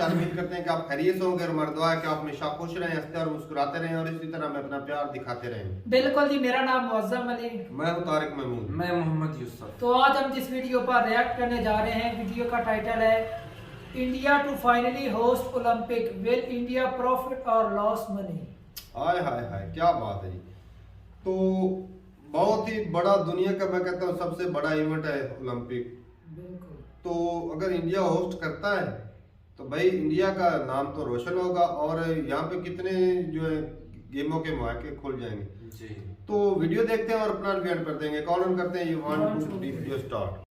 साथ उम्मीद करते हैं कि आप खैरियत से होंगे और हमारी दुआ है कि आप हमेशा खुश रहें, हंसते और मुस्कुराते रहें और इसी तरह में अपना प्यार दिखाते रहें। बिल्कुल जी, मेरा नाम मुअज्जम अली। मैं हूं तारिक महमूद। मैं मोहम्मद यूसुफ। तो आज हम जिस वीडियो पर रिएक्ट करने जा रहे हैं, वीडियो का टाइटल है India to finally host Olympic, will India profit और loss money. Hi hi hi, क्या बात है जी। तो बहुत ही बड़ा, दुनिया का मैं कहता हूँ सबसे बड़ा इवेंट है ओलंपिक। बिल्कुल। तो अगर इंडिया होस्ट करता है तो भाई इंडिया का नाम तो रोशन होगा और यहाँ पे कितने जो है गेमों के मौके खुल जाएंगे जी। तो वीडियो देखते हैं और अपना रिव्यू कर देंगे। कौन ऑन करते हैं? ये 1 2 3 वीडियो स्टार्ट।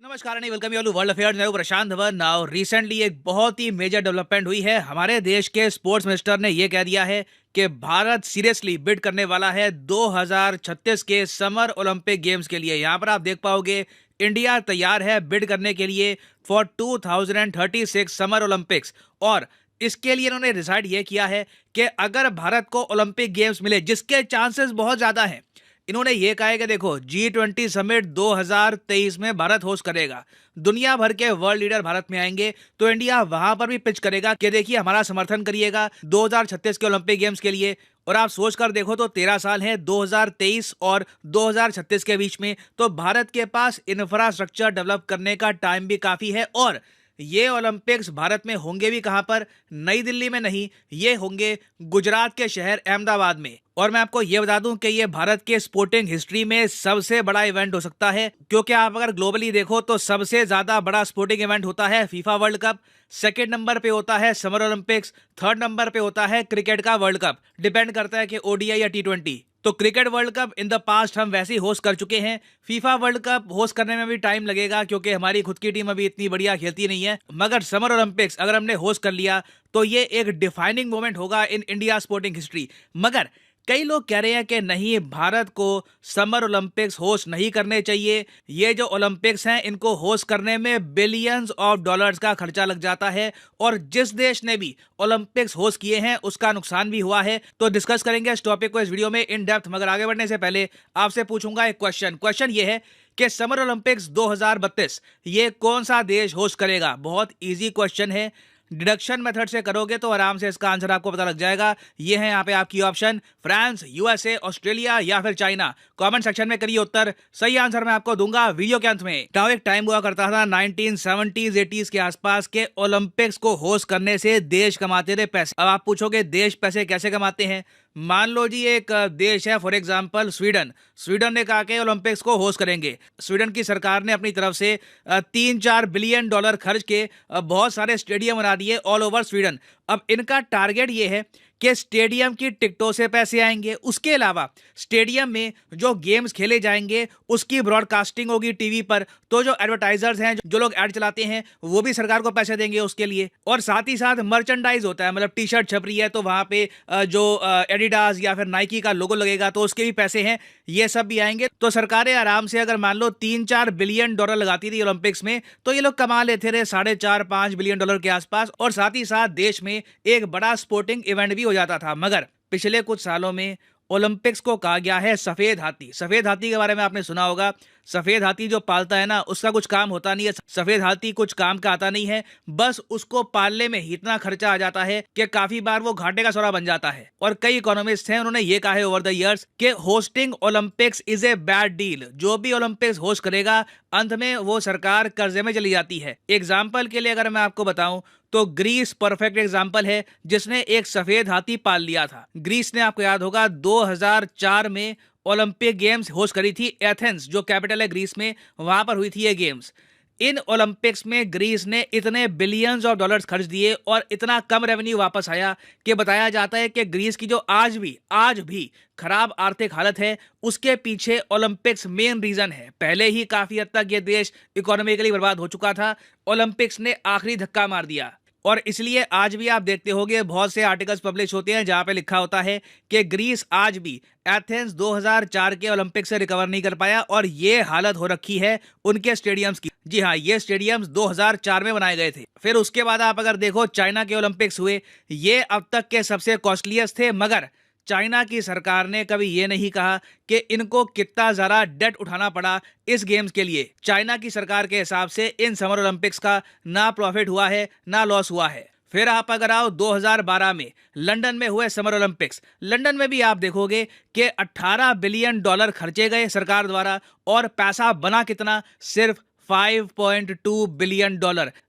नमस्कार and welcome you all to world affairs. मैं हूं प्रशांत धवन। नाउ रिसेंटली एक बहुत ही मेजर डेवलपमेंट हुई है। हमारे देश के स्पोर्ट्स मिनिस्टर ने यह कह दिया है कि भारत सीरियसली बिड करने वाला है 2036 के समर ओलंपिक गेम्स के लिए। यहां पर आप देख पाओगे इंडिया तैयार है बिड करने के लिए फॉर 2036 समर ओलंपिक्स। और इसके लिए इन्होंने डिसाइड ये किया है कि अगर भारत को ओलंपिक गेम्स मिले, जिसके चांसेस बहुत ज्यादा हैं, इन्होंने ये कहा है कि देखो G20 समिट 2023 में भारत होस्ट करेगा। दुनिया भर के वर्ल्ड लीडर भारत में आएंगे तो इंडिया वहां पर भी पिच करेगा कि देखिए हमारा समर्थन करिएगा 2036 के ओलंपिक गेम्स के लिए। और आप सोच कर देखो तो 13 साल हैं 2023 और 2036 के बीच में, तो भारत के पास इंफ्रास्ट्रक्चर डेवलप करने का टाइम भी काफी है। और ये ओलंपिक्स भारत में होंगे भी कहां पर? नई दिल्ली में नहीं, ये होंगे गुजरात के शहर अहमदाबाद में। और मैं आपको ये बता दूं कि ये भारत के स्पोर्टिंग हिस्ट्री में सबसे बड़ा इवेंट हो सकता है, क्योंकि आप अगर ग्लोबली देखो तो सबसे ज्यादा बड़ा स्पोर्टिंग इवेंट होता है FIFA world cup, second number पे होता है समर ओलंपिक्स, थर्ड नंबर पे होता है क्रिकेट का वर्ल्ड कप। डिपेंड करता है कि ओडीआई या T20। तो cricket world cup in the past हम वैसे ही होस्ट कर चुके हैं। फीफा वर्ल्ड कप होस्ट करने में भी टाइम लगेगा क्योंकि हमारी खुद की टीम अभी इतनी बढ़िया खेलती नहीं है। मगर समर ओलंपिक्स अगर हमने होस्ट कर लिया तो ये एक डिफाइनिंग मोमेंट होगा इन इंडिया स्पोर्टिंग हिस्ट्री। मगर कई लोग कह रहे हैं कि नहीं, भारत को समर ओलंपिक्स होस्ट नहीं करने चाहिए। ये जो ओलंपिक्स हैं इनको होस्ट करने में बिलियंस ऑफ डॉलर्स का खर्चा लग जाता है और जिस देश ने भी ओलंपिक्स होस्ट किए हैं उसका नुकसान भी हुआ है। तो डिस्कस करेंगे इस टॉपिक को इस वीडियो में इन डेप्थ। मगर आगे बढ़ने से पहले आपसे पूछूंगा एक क्वेश्चन ये है कि समर ओलंपिक्स 2032 ये कौन सा देश होस्ट करेगा? बहुत ईजी क्वेश्चन है। डिडक्शन मेथड से करोगे तो आराम से इसका आंसर आपको पता लग जाएगा। ये है यहाँ पे आपकी ऑप्शन, फ्रांस, यूएसए, ऑस्ट्रेलिया या फिर चाइना। कमेंट सेक्शन में करिए उत्तर, सही आंसर मैं आपको दूंगा वीडियो के अंत में। एक टाइम हुआ करता था 1970s 80s के आसपास के ओलंपिक्स को होस्ट करने से देश कमाते थे पैसे। अब आप पूछोगे देश पैसे कैसे कमाते हैं? मान लो जी एक देश है फॉर एग्जांपल स्वीडन ने कहा कि ओलंपिक्स को होस्ट करेंगे। स्वीडन की सरकार ने अपनी तरफ से 3-4 बिलियन डॉलर खर्च के बहुत सारे स्टेडियम बना दिए ऑल ओवर स्वीडन। अब इनका टारगेट ये है कि स्टेडियम की टिकटों से पैसे आएंगे, उसके अलावा स्टेडियम में जो गेम्स खेले जाएंगे उसकी ब्रॉडकास्टिंग होगी टीवी पर। तो जो एडवर्टाइजर्स हैं, जो लोग ऐड चलाते हैं, वो भी सरकार को पैसे देंगे उसके लिए। और साथ ही साथ मर्चेंडाइज होता है, मतलब टी शर्ट छप रही है तो वहां पे जो एडिडास या फिर नाइकी का लोगो लगेगा तो उसके भी पैसे हैं, ये सब भी आएंगे। तो सरकारें आराम से अगर मान लो 3-4 बिलियन डॉलर लगाती थी ओलंपिक्स में तो ये लोग कमा लेते रहे 4.5-5 बिलियन डॉलर के आसपास। और साथ ही साथ देश में एक बड़ा स्पोर्टिंग इवेंट भी हो जाता था। मगर पिछले कुछ सालों में ओलंपिक्स को कहा गया है सफेद हाथी। सफेद हाथी के बारे में आपने सुना होगा। सफेद हाथी जो पालता है ना, उसका कुछ काम होता नहीं है। सफेद हाथी कुछ काम का आता नहीं है, बस उसको पालने में ही इतना खर्चा आ जाता है कि काफी बार वो घाटे का सौदा बन जाता है। और कई इकोनॉमिस्ट हैं, उन्होंने ये कहा है ओवर द इयर्स कि hosting Olympics is a bad deal. जो भी ओलंपिक्स होस्ट करेगा अंत में वो सरकार कर्जे में चली जाती है। एग्जाम्पल के लिए अगर मैं आपको बताऊं तो ग्रीस परफेक्ट एग्जाम्पल है, जिसने एक सफेद हाथी पाल लिया था। ग्रीस ने, आपको याद होगा, 2004 में ओलंपिक गेम्स होस्ट करी थी। एथेंस जो कैपिटल है ग्रीस में, वहां पर हुई थी ये गेम्स। इन ओलंपिक्स में ग्रीस ने इतने बिलियंस ऑफ डॉलर्स खर्च दिए और इतना कम रेवेन्यू वापस आया कि बताया जाता है कि ग्रीस की जो आज भी खराब आर्थिक हालत है, उसके पीछे ओलंपिक्स मेन रीजन है। पहले ही काफी हद तक ये देश इकोनॉमिकली बर्बाद हो चुका था, ओलंपिक्स ने आखिरी धक्का मार दिया। और इसलिए आज भी आप देखते होंगे बहुत से आर्टिकल्स पब्लिश होते हैं जहां पे लिखा होता है कि ग्रीस आज भी एथेंस 2004 के ओलंपिक से रिकवर नहीं कर पाया और ये हालत हो रखी है उनके स्टेडियम्स की। जी हाँ, ये स्टेडियम्स 2004 में बनाए गए थे। फिर उसके बाद आप अगर देखो चाइना के ओलंपिक्स हुए, ये अब तक के सबसे कॉस्टलीस्ट थे। मगर चाइना की सरकार ने कभी ये नहीं कहा कि इनको कितना ज़्यादा डेट उठाना पड़ा इस गेम्स के लिए। चाइना की सरकार के हिसाब से इन समर ओलंपिक्स का ना प्रॉफिट हुआ है ना लॉस हुआ है। फिर आप अगर आओ 2012 में लंदन में हुए समर ओलंपिक्स, लंदन में भी आप देखोगे कि $18 बिलियन खर्चे गए सरकार द्वारा और पैसा बना कितना, सिर्फ $5.2 बिलियन।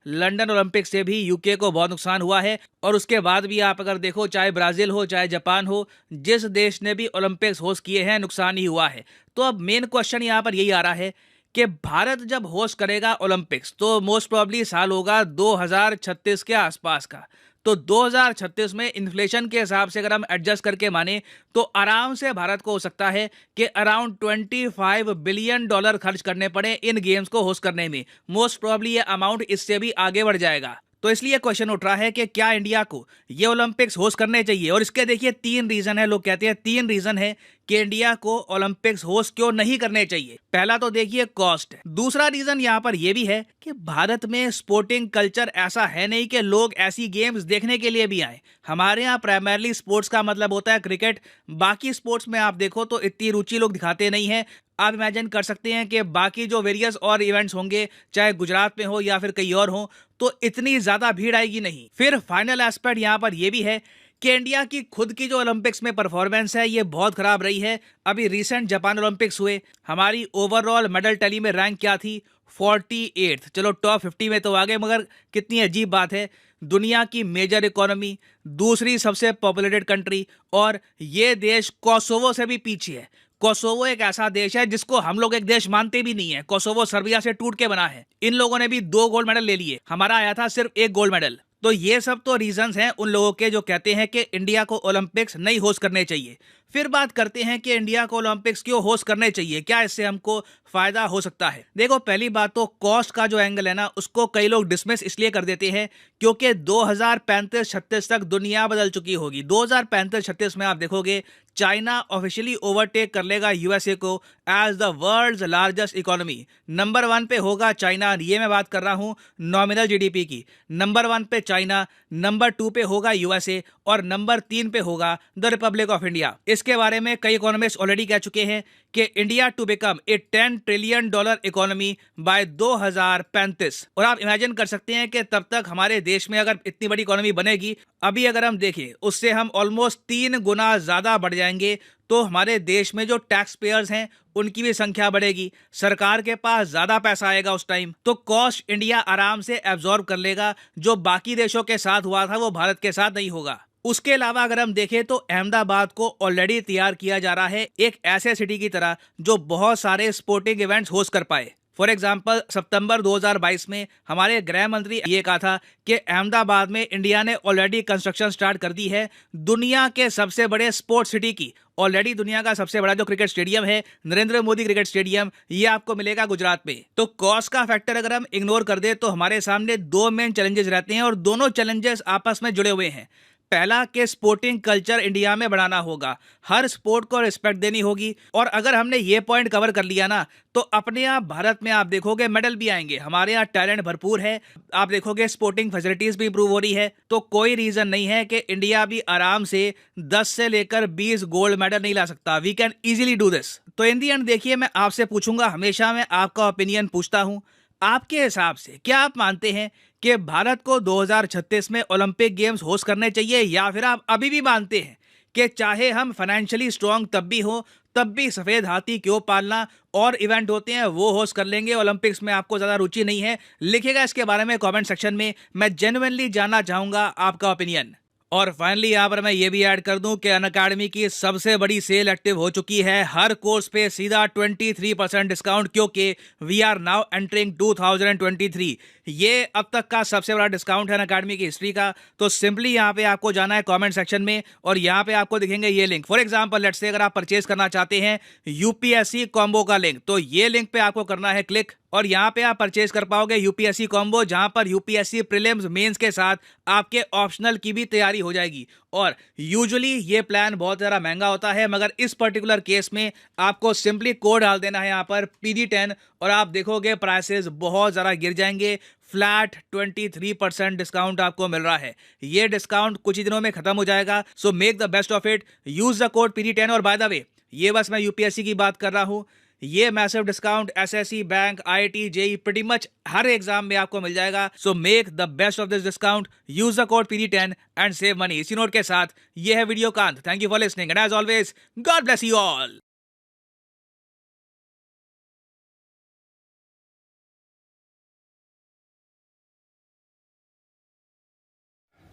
लंदन ओलंपिक से भी यूके को बहुत नुकसान हुआ है। और उसके बाद भी आप अगर देखो, चाहे ब्राजील हो चाहे जापान हो, जिस देश ने भी ओलंपिक्स होस्ट किए हैं नुकसान ही हुआ है। तो अब मेन क्वेश्चन यहाँ पर यही आ रहा है कि भारत जब होस्ट करेगा ओलंपिक्स तो मोस्ट प्रोबेबली साल होगा 2036 के आसपास का। तो 2036 में इन्फ्लेशन के हिसाब से अगर हम एडजस्ट करके माने तो आराम से भारत को हो सकता है कि अराउंड $25 बिलियन खर्च करने पड़े इन गेम्स को होस्ट करने में। मोस्ट प्रोबेबली ये अमाउंट इससे भी आगे बढ़ जाएगा। तो इसलिए क्वेश्चन उठ रहा है कि क्या इंडिया को ये ओलंपिक्स होस्ट करने चाहिए। और इसके देखिए 3 रीजन है। लोग कहते हैं 3 रीजन है कि इंडिया को ओलंपिक्स होस्ट क्यों नहीं करने चाहिए। पहला तो देखिए कॉस्ट। दूसरा रीजन यहाँ पर यह भी है कि भारत में स्पोर्टिंग कल्चर ऐसा है नहीं कि लोग ऐसी गेम्स देखने के लिए भी आए। हमारे यहाँ प्राइमरली स्पोर्ट्स का मतलब होता है क्रिकेट। बाकी स्पोर्ट्स में आप देखो तो इतनी रुचि लोग दिखाते नहीं है। आप इमेजिन कर सकते हैं कि बाकी जो वेरियस और इवेंट्स होंगे, चाहे गुजरात में हो या फिर कहीं और हो, तो इतनी ज्यादा भीड़ आएगी नहीं। फिर फाइनल एस्पेक्ट यहाँ पर यह भी है कि इंडिया की खुद की जो ओलंपिक्स में परफॉर्मेंस है ये बहुत खराब रही है। अभी रिसेंट जापान ओलंपिक्स हुए, हमारी ओवरऑल मेडल टैली में रैंक क्या थी, 48th। चलो टॉप 50 में तो आ गए, मगर कितनी अजीब बात है, दुनिया की मेजर इकोनॉमी, दूसरी सबसे पॉपुलेटेड कंट्री, और ये देश कोसोवो से भी पीछे है। कोसोवो एक ऐसा देश है जिसको हम लोग एक देश मानते भी नहीं है। कोसोवो सर्बिया से टूट के बना है। इन लोगों ने भी 2 गोल्ड मेडल ले लिए, हमारा आया था सिर्फ 1 गोल्ड मेडल। तो ये सब तो रीजंस हैं उन लोगों के जो कहते हैं कि इंडिया को ओलंपिक्स नहीं होस्ट करने चाहिए। फिर बात करते हैं कि इंडिया को ओलंपिक्स क्यों होस्ट करने चाहिए, क्या इससे हमको फायदा हो सकता है। देखो पहली बात तो कॉस्ट का जो एंगल है ना, उसको कई लोग डिसमिस इसलिए कर देते हैं क्योंकि 2035-36 तक दुनिया बदल चुकी होगी। 2035-36 में आप देखोगे चाइना ऑफिशियली ओवरटेक कर लेगा यूएसए को as the world's largest economy. Number 1 पे होगा चाइना, ये मैं बात कर रहा हूं नॉमिनल जीडीपी की। नंबर 1 पे चाइना, नंबर 2 पे होगा यूएसए और नंबर 3 पे होगा द रिपब्लिक ऑफ इंडिया। इसके बारे में कई इकोनॉमिस्ट ऑलरेडी कह चुके हैं कि India to become a $10 trillion economy by 2035। और आप इमेजिन कर सकते हैं कि तब तक हमारे देश में अगर इतनी बड़ी इकोनॉमी बनेगी, अभी अगर हम देखें उससे हम ऑलमोस्ट 3 गुना ज्यादा बढ़ जाएंगे। तो हमारे देश में जो टैक्स पेयर्स हैं उनकी भी संख्या बढ़ेगी, सरकार के पास ज्यादा पैसा आएगा उस टाइम। तो कॉस्ट इंडिया आराम से एब्जॉर्ब कर लेगा। जो बाकी देशों के साथ हुआ था वो भारत के साथ नहीं होगा। उसके अलावा अगर हम देखें तो अहमदाबाद को ऑलरेडी तैयार किया जा रहा है एक ऐसे सिटी की तरह जो बहुत सारे स्पोर्टिंग इवेंट्स होस्ट कर पाए। फॉर एग्जाम्पल सितंबर 2022 में हमारे गृह मंत्री ये कहा था कि अहमदाबाद में इंडिया ने ऑलरेडी कंस्ट्रक्शन स्टार्ट कर दी है दुनिया के सबसे बड़े स्पोर्ट्स सिटी की। ऑलरेडी दुनिया का सबसे बड़ा जो क्रिकेट स्टेडियम है, नरेंद्र मोदी क्रिकेट स्टेडियम, ये आपको मिलेगा गुजरात में। तो कॉस्ट का फैक्टर अगर हम इग्नोर कर दे तो हमारे सामने 2 मेन चैलेंजेस रहते हैं और दोनों चैलेंजेस आपस में जुड़े हुए हैं। पहला कि स्पोर्टिंग कल्चर इंडिया में बढ़ाना होगा, हर स्पोर्ट को रिस्पेक्ट देनी होगी। और अगर हमने ये पॉइंट कवर कर लिया ना तो अपने आप भारत में आप देखोगे मेडल भी आएंगे। हमारे यहाँ टैलेंट भरपूर है, आप देखोगे स्पोर्टिंग फैसिलिटीज भी इंप्रूव हो रही है। तो कोई रीजन नहीं है कि इंडिया भी आराम से 10 से लेकर 20 गोल्ड मेडल नहीं ला सकता। We can easily do this. तो इन दी एंड देखिए, मैं आपसे पूछूंगा, हमेशा मैं आपका ओपिनियन पूछता हूं, आपके हिसाब से क्या आप मानते हैं कि भारत को 2036 में ओलंपिक गेम्स होस्ट करने चाहिए, या फिर आप अभी भी मानते हैं कि चाहे हम फाइनेंशियली स्ट्रांग तब भी हो तब भी सफेद हाथी क्यों पालना, और इवेंट होते हैं वो होस्ट कर लेंगे, ओलंपिक्स में आपको ज्यादा रुचि नहीं है? लिखिएगा इसके बारे में कमेंट सेक्शन में, मैं जेन्युइनली जानना चाहूंगा आपका ओपिनियन। और फाइनली यहाँ पर मैं ये भी ऐड कर दूं कि अनअकैडमी की सबसे बड़ी सेल एक्टिव हो चुकी है। हर कोर्स पे सीधा 23% डिस्काउंट, क्योंकि वी आर नाउ एंटरिंग 2023। ये अब तक का सबसे बड़ा डिस्काउंट है अनअकैडमी की हिस्ट्री का। तो सिंपली यहाँ पे आपको जाना है कमेंट सेक्शन में और यहाँ पे आपको दिखेंगे ये link. For example let's say अगर आप परचेज करना चाहते हैं यूपीएससी कॉम्बो का लिंक, तो ये लिंक पे आपको करना है क्लिक। और यहाँ पे आप परचेज कर पाओगे यूपीएससी कॉम्बो, जहां पर यूपीएससी प्रीलिम्स मेंस के साथ आपके ऑप्शनल की भी तैयारी हो जाएगी। और यूजुअली ये प्लान बहुत ज़्यादा महंगा होता है, मगर इस पर्टिकुलर केस में आपको सिंपली कोड डाल देना है यहाँ पर PD10 और आप देखोगे प्राइसेस बहुत ज़्यादा गिर जाएंगे। फ्लैट 23% डिस्काउंट आपको मिल रहा है। ये डिस्काउंट कुछ ही दिनों में खत्म हो जाएगा, so make the best of it, use the code PD10। और बाय द वे, ये बस मैं यूपीएससी की बात कर रहा हूँ, ये massive discount SSC, bank, IIT, JE, pretty much हर एग्जाम में आपको मिल जाएगा। So make the best of this discount, use the code PD10 and save money. इसी नोट के साथ ये है वीडियो का अंत। Thank you for listening and as always God bless you all.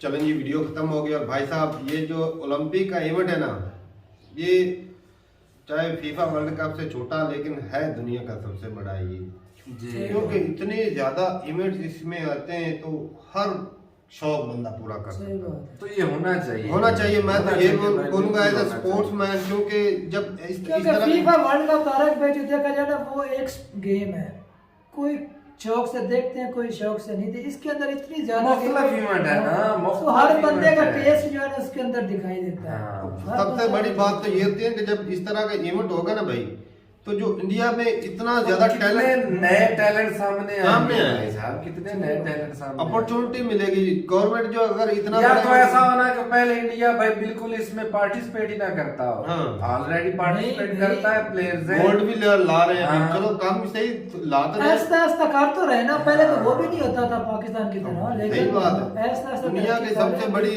चलें जी, वीडियो खत्म हो गया। और भाई साहब, ये जो ओलंपिक का इवेंट है ना, ये चाहे फीफा वर्ल्ड कप से छोटा, लेकिन है दुनिया का सबसे बड़ा ये जी। क्योंकि इतने ज्यादा इवेंट्स इसमें आते हैं तो हर शौक बंदा पूरा करता है, तो ये होना चाहिए। मैं तो ये बोलूंगा एज अ स्पोर्ट्समैन, क्योंकि जब इस तरह फीफा वर्ल्ड कप तारक भाई जो देखा जाए ना, वो एक गेम है, कोई शौक से देखते हैं, कोई शौक से नहीं देखते। इसके अंदर इतनी ज्यादा इवेंट है ना, तो हर बंदे का टेस्ट जो है ना उसके अंदर दिखाई देता है। सबसे बड़ी बात तो ये होती है कि जब इस तरह का इवेंट होगा ना भाई, तो जो इंडिया में इतना ज्यादा टैलेंट, नए टैलेंट सामने आए साहब, कितने नए टैलेंट सामने, अपॉर्चुनिटी मिलेगी। गवर्नमेंट जो अगर इतना या तो ऐसा होना कि पहले इंडिया भाई बिल्कुल इसमें पार्टिसिपेट ही ना करता हो, ऑलरेडी पार्टिसिपेट करता है, प्लेयर्स है, गोल्ड भी ला रहे हैं। चलो काम सही लाते हैं, ऐसा ऐसा कर तो रहे ना, पहले तो वो भी नहीं होता था पाकिस्तान की तरह, लेकिन सही बात है। ऐसा दुनिया की सबसे बड़ी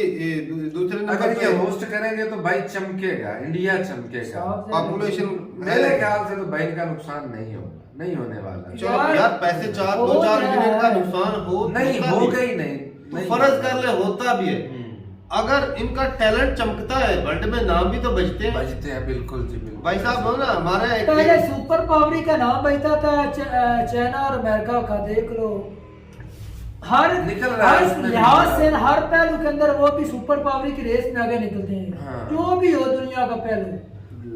दूसरे अगर ये होस्ट करेंगे तो भाई चमकेगा, इंडिया चमकेगा। पॉपुलेशन मेरे ख्याल से तो भाई इनका नुकसान नहीं होगा, नहीं होने वाला। चलो यार, पैसे 2-4 मिलियन का नुकसान नहीं होगा ही नहीं, तो फर्ज कर ले होता भी है। अगर इनका टैलेंट चमकता है, वर्ल्ड में नाम भी तो बजते हैं। बिल्कुल जी, बिल्कुल। भाई साहब हो ना, हमारा पहले सुपर पावरी का नाम बजता था चाइना और अमेरिका का, देख लो हर निकल रहा है हर लिहाज से, हर पहलू के अंदर वो भी सुपर पावरी की रेस में आगे निकलते हैं। जो भी हो दुनिया का पहलू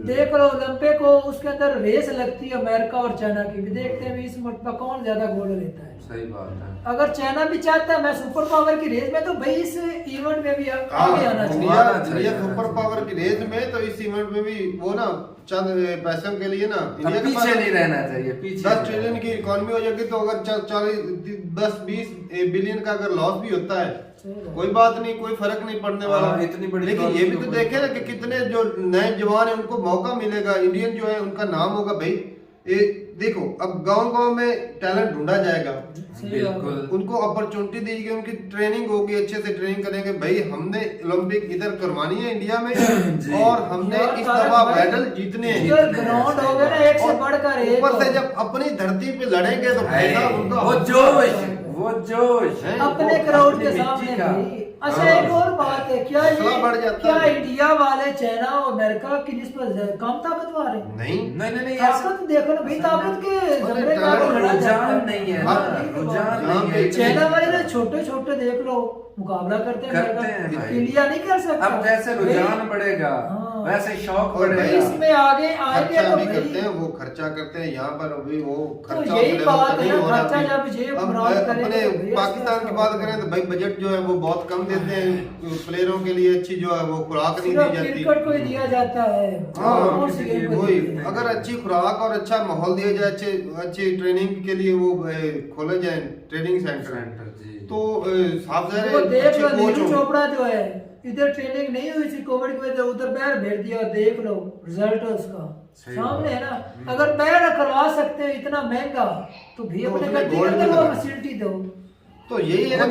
देख लो, ओलंपिक हो, उसके अंदर रेस लगती है अमेरिका और चाइना की भी, देखते हैं इस मरतबा कौन ज्यादा गोल्ड लेता है। सही बात है। अगर चाइना भी चाहता है मैं सुपर पावर की रेस में, तो भाई इस इवेंट में भी आगे आना चाहिए। इंडिया सुपर पावर की रेस में, तो इस इवेंट में भी वो ना चंद पैसों के लिए ना इंडिया के पीछे नहीं रहना चाहिए। पीछे 10 ट्रिलियन की इकोनॉमी हो जाएगी, तो अगर 10-20 बिलियन का अगर लॉस भी होता है, कोई बात नहीं, कोई फर्क नहीं पड़ने वाला। इतनी बड़ी, लेकिन ये भी तो देखे ना कि कितने जो नए जवान है उनको मौका मिलेगा, इंडियन जो है उनका नाम होगा। भाई देखो, अब गांव-गांव में टैलेंट ढूंढा जाएगा, बिल्कुल उनको अपॉर्चुनिटी दी जाएगी, उनकी ट्रेनिंग होगी, अच्छे से ट्रेनिंग करेंगे। भाई हमने ओलंपिक इधर करवानी है इंडिया में, और हमने इस दफा मेडल जीतने हैं। ग्राउंड हो गया ना, एक से बढ़कर एक। ऊपर से जब अपनी धरती पे लड़ेंगे तो भाई साहब उनका वो जोश अपने क्राउड के सामने। अच्छा, एक और बात है, क्या इंडिया वाले चाइना और अमेरिका की निस्बत कम ताकतवर है? नहीं, ताकत देखो ना भाई, ताकत के जमरे का रुझान नहीं है। चाइना वाले ना छोटे छोटे देख लो मुकाबला करते हैं, इंडिया नहीं कर सकता। अब जैसे रुझान बढ़ेगा वैसे शौक बढ़ेगा, इसमें आगे आएंगे खर्चा तो भी करते हैं, वो खर्चा करते हैं यहाँ पर भी, वो खर्चा यही बात है, खर्चा जब अपने पाकिस्तान की बात करें तो भाई बजट जो है वो बहुत कम देते हैं, प्लेयरों के लिए अच्छी जो है वो खुराक नहीं दी जाती, क्रिकेट को ही दिया जाता है। वही अगर अच्छी खुराक और अच्छा माहौल दिया जाए, अच्छी ट्रेनिंग के लिए वो खोले जाए ट्रेनिंग सेंटर, तो साफ नीरज चोपड़ा जो है इधर ट्रेनिंग नहीं हुई थी कोविड की वजह से, उधर बैर भेज दिया, देख लो रिजल्ट उसका सामने है ना। अगर बैर करवा सकते हैं इतना महंगा, तो भी अपने कंट्री के अंदर वो फैसिलिटी दो। तो यही है ना,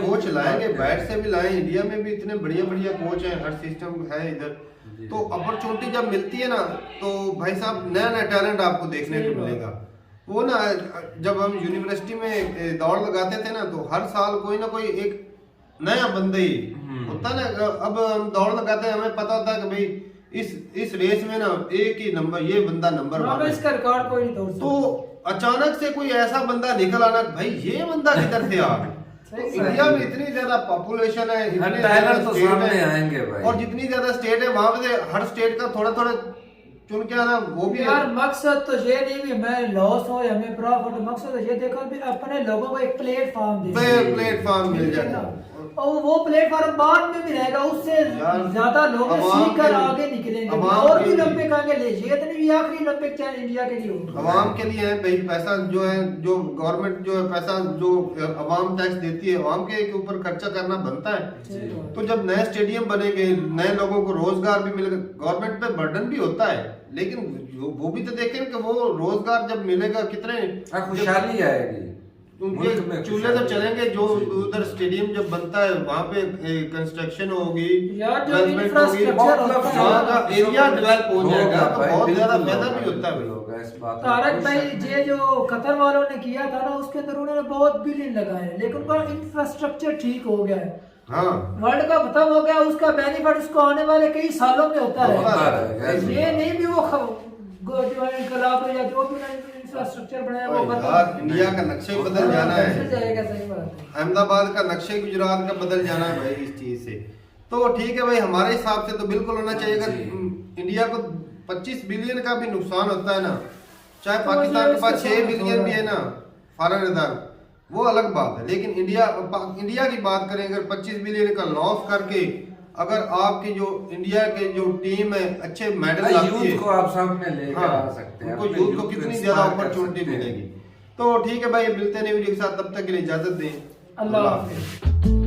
कोच लाएंगे, बैट से भी लाएं। इंडिया में भी इतने बढ़िया बढ़िया कोच हैं, हर सिस्टम है इधर। तो अपॉर्चुनिटी जब मिलती है ना, तो भाई साहब नया नया टैलेंट आपको देखने को मिलेगा। वो ना, जब हम यूनिवर्सिटी में दौड़ लगाते थे ना, तो हर साल कोई ना कोई एक नया बंदा ही होता ना। अब हम दौड़ लगाते हैं, हमें पता होता है कि भाई इस रेस में ना एक ही नंबर, ये बंदा नंबर 1 है, इसका रिकॉर्ड कोई नहीं तोड़ सकता। तो अचानक से कोई ऐसा बंदा निकल आना, भाई ये बंदा किधर से आ गया। तो इंडिया में इतनी ज्यादा पॉपुलेशन है, इतने टैलेंट तो सामने आएंगे भाई, और जितनी ज्यादा स्टेट है वहां पे हर स्टेट का थोड़ा थोड़ा चुन के आना वो भी यार मकसद तो ये नहीं भी मैं लॉस हो या मैं प्रॉफिट, मकसद तो ये देखो भी अपने लोगों को एक प्लेटफॉर्म दे, प्लेटफॉर्म मिल जाएगा और वो प्लेटफॉर्म बाद में भी रहेगा, उससे ज्यादा लोग सीख कर आगे निकलेंगे और भी ओलंपिक आगे ले जाइए। इतनी भी आखिरी ओलंपिक चाहे इंडिया के लिए हो, अवाम के लिए है भाई। पैसा जो है, जो गवर्नमेंट जो है पैसा जो अवाम टैक्स देती है, अवाम के ऊपर खर्चा करना बनता है। तो जब नए स्टेडियम बनेंगे, नए लोगों को रोजगार भी मिलेगा, गवर्नमेंट पे बर्डन भी होता है, लेकिन वो भी तो देखें कि वो रोजगार जब मिलेगा कितने खुशहाली आएगी, उनके चूल्हे तो चलेंगे। जो उधर स्टेडियम जब बनता है वहाँ पे कंस्ट्रक्शन होगी, यार जो डेवलपमेंट होगी, इंफ्रास्ट्रक्चर वहाँ का एरिया डेवलप हो जाएगा, तो बहुत ज्यादा फायदा भी होता है भाई। तारक भाई ये जो कतर वालों ने किया था ना, उसके अंदर उन्होंने बहुत बिलियन लगाए, लेकिन उनका इंफ्रास्ट्रक्चर ठीक हो गया है। हाँ, वर्ल्ड कप खत्म हो गया, उसका बेनिफिट उसको आने वाले कई सालों में होता है। ये नहीं भी वो जो है इनकलाब या जो भी इंफ्रास्ट्रक्चर बनाया वो यार इंडिया का नक्शा ही बदल जाना है, जाएगा। सही बात है, अहमदाबाद का नक्शे गुजरात का बदल जाना है भाई इस चीज से। तो ठीक है भाई, हमारे हिसाब से तो बिल्कुल होना चाहिए। अगर इंडिया को 25 बिलियन का भी नुकसान होता है ना, चाहे पाकिस्तान के पास 6 बिलियन भी है ना फॉरेन रिजर्व, वो अलग बात है, लेकिन इंडिया की बात करें, अगर 25 बिलियन का लॉस करके अगर आपकी जो इंडिया के जो टीम है अच्छे मेडल लाती है, को आप सामने लेकर आ सकते हैं, उनको यूथ को कितनी ज्यादा अपॉर्चुनिटी मिलेगी। तो ठीक है भाई, मिलते हैं नई वीडियो के साथ, तब तक के लिए इजाजत दें। अल्लाह हाफिज़।